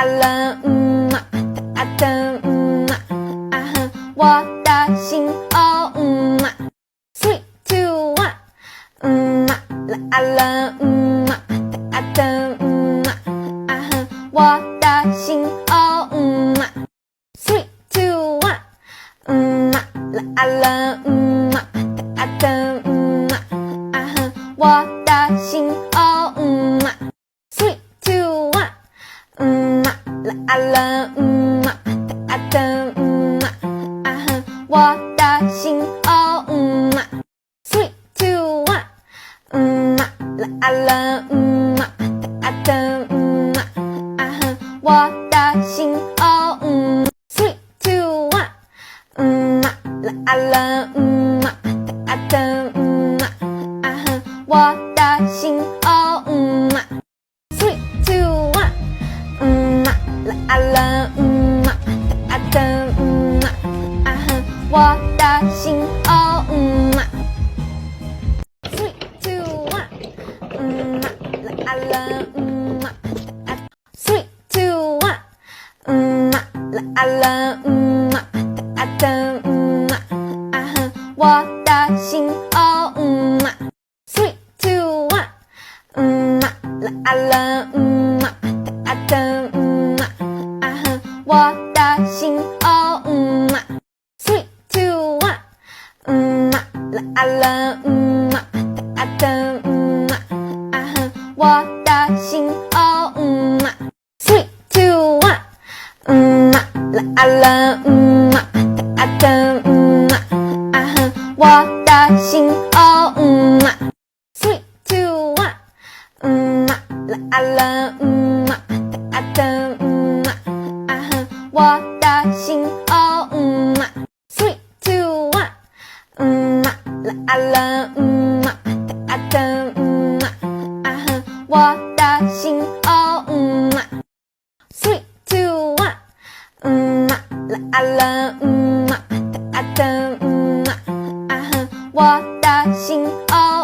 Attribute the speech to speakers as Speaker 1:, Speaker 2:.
Speaker 1: 了，啊的，啊哼，我的心哦，3, 2, 1，了，啊的，啊哼，我的心哦，3, 2, 1，了，啊的，啊哼，我的心哦，3, 2, 1，了，啊的，啊哼，我的心哦，3, 2, 1，了，啊的，啊哼，我的心哦，3, 2, 1，了，啊的，啊哼，我的心哦，3, 2, 1，了，啊的，啊哼，我的心哦，3, 2, 1，了，3, 2, 1，了，啊的，啊哼，我的心哦，3, 2, 1，了，啊的，啊哼，我的心哦，3, 2, 1，了，啊的，啊哼，我的心哦，3, 2, 1，了，啊的，啊哼，我的心哦，3, 2, 1，了，啊的，啊哼，我的心哦，3, 2, 1，了，啊的，啊哼，我的心哦，3, 2, 1，了，啊的，啊哼，我的心哦。